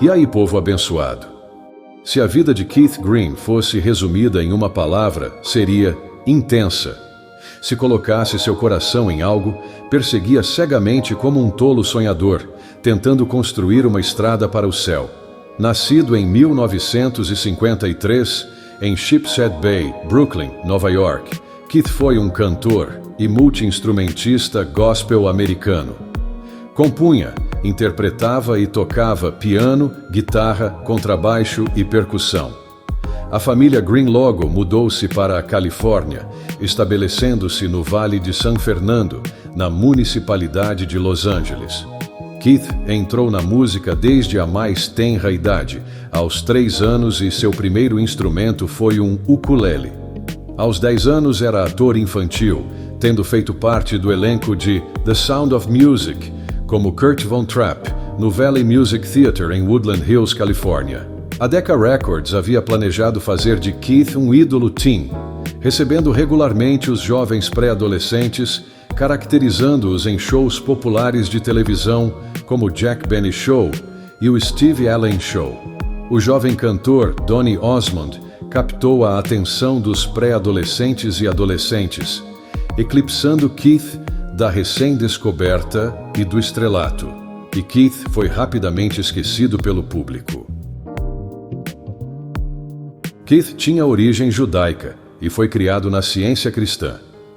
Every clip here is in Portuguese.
E aí, povo abençoado? Se a vida de Keith Green fosse resumida em uma palavra, seria intensa. Se colocasse seu coração em algo, perseguia cegamente como um tolo sonhador, tentando construir uma estrada para o céu. Nascido em 1953, em Sheepshead Bay, Brooklyn, Nova York, Keith foi um cantor e multi-instrumentista gospel americano. Compunha, interpretava e tocava piano, guitarra, contrabaixo e percussão. A família Green logo mudou-se para a Califórnia, estabelecendo-se no Vale de San Fernando, na municipalidade de Los Angeles. Keith entrou na música desde a mais tenra idade, aos 3 anos, e seu primeiro instrumento foi um ukulele. Aos 10 anos era ator infantil, tendo feito parte do elenco de The Sound of Music, como Kurt Von Trapp, no Valley Music Theater em Woodland Hills, Califórnia. A Decca Records havia planejado fazer de Keith um ídolo teen, recebendo regularmente os jovens pré-adolescentes, caracterizando-os em shows populares de televisão como Jack Benny Show e o Steve Allen Show. O jovem cantor Donny Osmond captou a atenção dos pré-adolescentes e adolescentes, eclipsando Keith da recém-descoberta e do estrelato, e Keith foi rapidamente esquecido pelo público. Keith tinha origem judaica e foi criado na ciência cristã.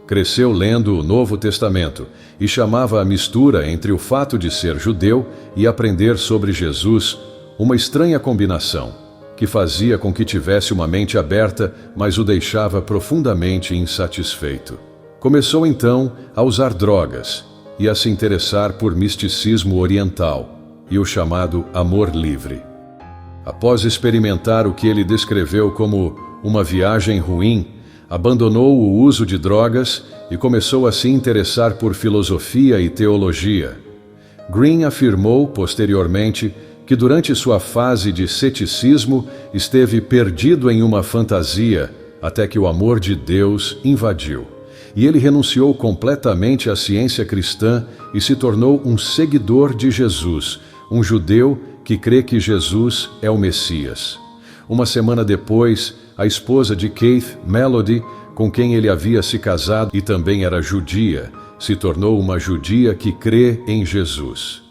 Cresceu lendo o Novo Testamento e chamava a mistura entre o fato de ser judeu e aprender sobre Jesus uma estranha combinação, que fazia com que tivesse uma mente aberta, mas o deixava profundamente insatisfeito. Começou então a usar drogas e a se interessar por misticismo oriental e o chamado amor livre. Após experimentar o que ele descreveu como uma viagem ruim, abandonou o uso de drogas e começou a se interessar por filosofia e teologia. Green afirmou, posteriormente, que durante sua fase de ceticismo esteve perdido em uma fantasia até que o amor de Deus invadiu. E ele renunciou completamente à ciência cristã e se tornou um seguidor de Jesus, um judeu que crê que Jesus é o Messias. Uma semana depois, a esposa de Keith, Melody, com quem ele havia se casado e também era judia, se tornou uma judia que crê em Jesus.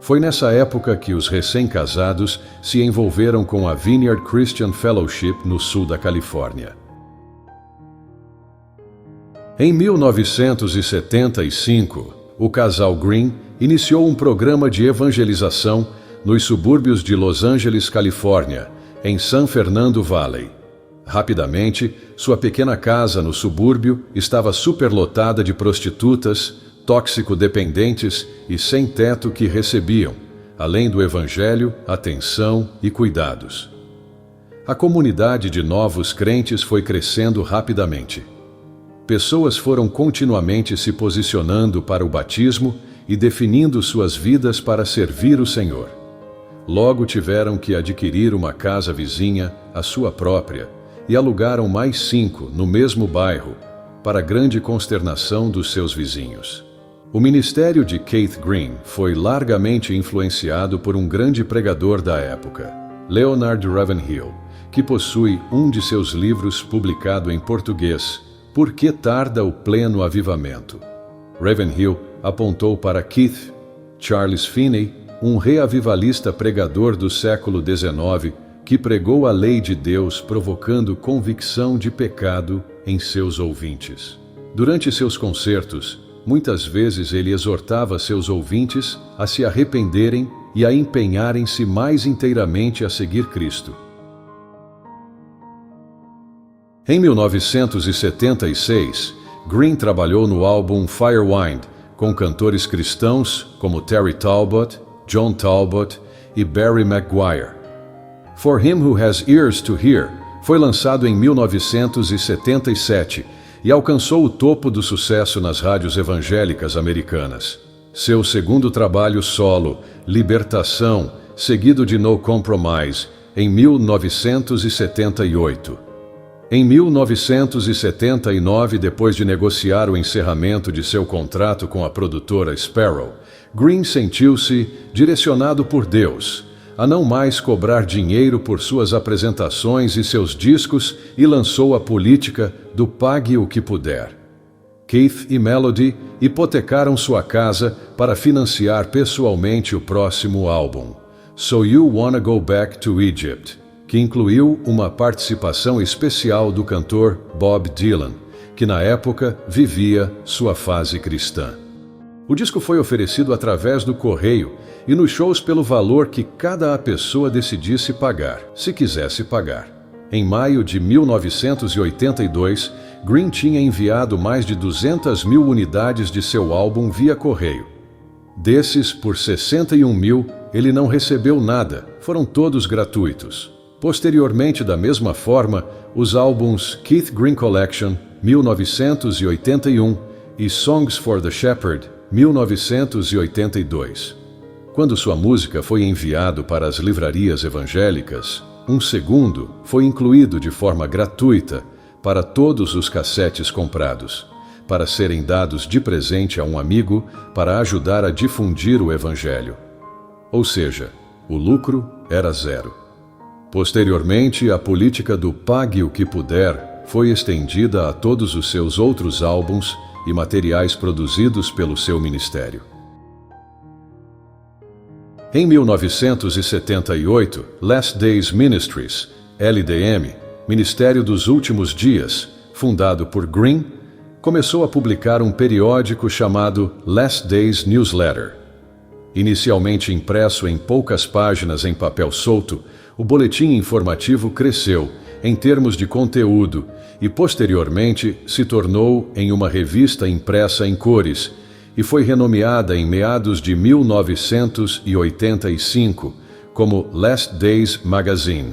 Foi nessa época que os recém-casados se envolveram com a Vineyard Christian Fellowship no sul da Califórnia. Em 1975, o casal Green iniciou um programa de evangelização nos subúrbios de Los Angeles, Califórnia, em San Fernando Valley. Rapidamente, sua pequena casa no subúrbio estava superlotada de prostitutas, tóxico-dependentes e sem teto que recebiam, além do evangelho, atenção e cuidados. A comunidade de novos crentes foi crescendo rapidamente. Pessoas foram continuamente se posicionando para o batismo e definindo suas vidas para servir o Senhor. Logo tiveram que adquirir uma casa vizinha, a sua própria, e alugaram mais 5 no mesmo bairro, para grande consternação dos seus vizinhos. O ministério de Keith Green foi largamente influenciado por um grande pregador da época, Leonard Ravenhill, que possui um de seus livros publicado em português, Por que tarda o pleno avivamento? Ravenhill apontou para Keith, Charles Finney, um reavivalista pregador do século XIX, que pregou a lei de Deus provocando convicção de pecado em seus ouvintes. Durante seus concertos, muitas vezes ele exortava seus ouvintes a se arrependerem e a empenharem-se mais inteiramente a seguir Cristo. Em 1976, Green trabalhou no álbum Firewind com cantores cristãos como Terry Talbot, John Talbot e Barry McGuire. For Him Who Has Ears to Hear foi lançado em 1977 e alcançou o topo do sucesso nas rádios evangélicas americanas. Seu segundo trabalho solo, Libertação, seguido de No Compromise, em 1978. Em 1979, depois de negociar o encerramento de seu contrato com a produtora Sparrow, Green sentiu-se direcionado por Deus a não mais cobrar dinheiro por suas apresentações e seus discos e lançou a política do pague o que puder. Keith e Melody hipotecaram sua casa para financiar pessoalmente o próximo álbum, So You Wanna Go Back to Egypt, que incluiu uma participação especial do cantor Bob Dylan, que na época vivia sua fase cristã. O disco foi oferecido através do correio e nos shows pelo valor que cada pessoa decidisse pagar, se quisesse pagar. Em maio de 1982, Green tinha enviado mais de 200 mil unidades de seu álbum via correio. Desses, por 61 mil, ele não recebeu nada, foram todos gratuitos. Posteriormente, da mesma forma, os álbuns Keith Green Collection, 1981, e Songs for the Shepherd, 1982. Quando sua música foi enviado para as livrarias evangélicas, um segundo foi incluído de forma gratuita para todos os cassetes comprados, para serem dados de presente a um amigo para ajudar a difundir o evangelho. Ou seja, o lucro era zero. Posteriormente, a política do pague o que puder foi estendida a todos os seus outros álbuns e materiais produzidos pelo seu ministério. Em 1978, Last Days Ministries, LDM, Ministério dos Últimos Dias, fundado por Green, começou a publicar um periódico chamado Last Days Newsletter. Inicialmente impresso em poucas páginas em papel solto, o boletim informativo cresceu em termos de conteúdo e posteriormente se tornou em uma revista impressa em cores e foi renomeada em meados de 1985 como Last Days Magazine.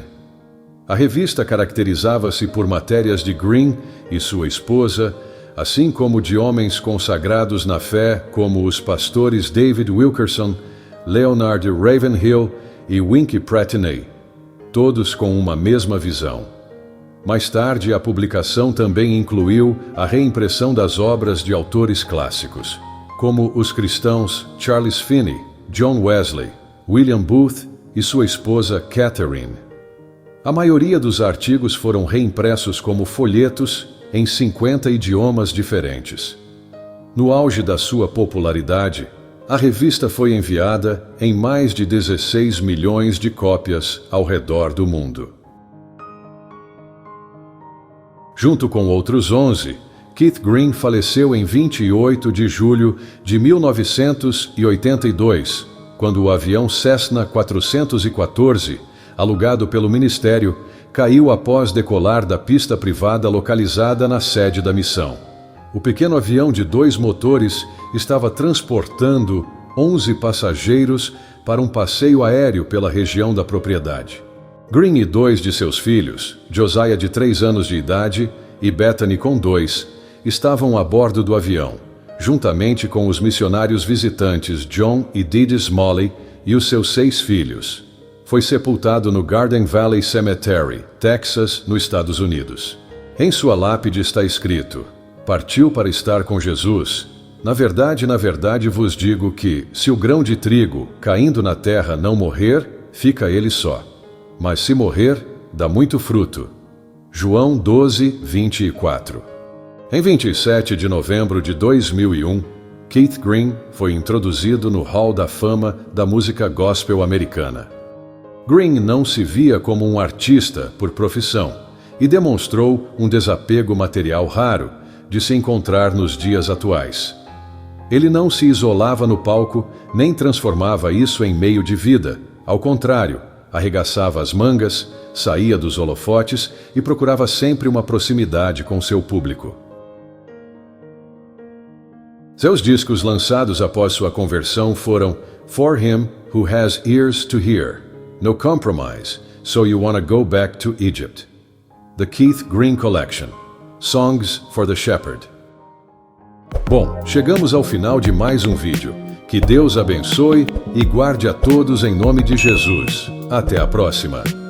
A revista caracterizava-se por matérias de Green e sua esposa, assim como de homens consagrados na fé como os pastores David Wilkerson, Leonard Ravenhill e Winky Pratinay, todos com uma mesma visão. Mais tarde, a publicação também incluiu a reimpressão das obras de autores clássicos, como os cristãos Charles Finney, John Wesley, William Booth e sua esposa Catherine. A maioria dos artigos foram reimpressos como folhetos em 50 idiomas diferentes. No auge da sua popularidade, a revista foi enviada em mais de 16 milhões de cópias ao redor do mundo. Junto com outros 11, Keith Green faleceu em 28 de julho de 1982, quando o avião Cessna 414, alugado pelo ministério, caiu após decolar da pista privada localizada na sede da missão. O pequeno avião de 2 motores estava transportando 11 passageiros para um passeio aéreo pela região da propriedade. Green e 2 de seus filhos, Josiah de 3 anos de idade e Bethany com 2, estavam a bordo do avião, juntamente com os missionários visitantes John e Didi Smalley e os seus 6 filhos. Foi sepultado no Garden Valley Cemetery, Texas, nos Estados Unidos. Em sua lápide está escrito: "Partiu para estar com Jesus. Na verdade vos digo que, se o grão de trigo, caindo na terra, não morrer, fica ele só. Mas se morrer, dá muito fruto." João 12, 24. Em 27 de novembro de 2001, Keith Green foi introduzido no Hall da Fama da música gospel americana. Green não se via como um artista por profissão e demonstrou um desapego material raro de se encontrar nos dias atuais. Ele não se isolava no palco nem transformava isso em meio de vida. Ao contrário, arregaçava as mangas, saía dos holofotes e procurava sempre uma proximidade com seu público. Seus discos lançados após sua conversão foram For Him Who Has Ears to Hear, No Compromise, So You Wanna Go Back to Egypt, The Keith Green Collection, Songs for the Shepherd. Bom, chegamos ao final de mais um vídeo. Que Deus abençoe e guarde a todos em nome de Jesus. Até a próxima!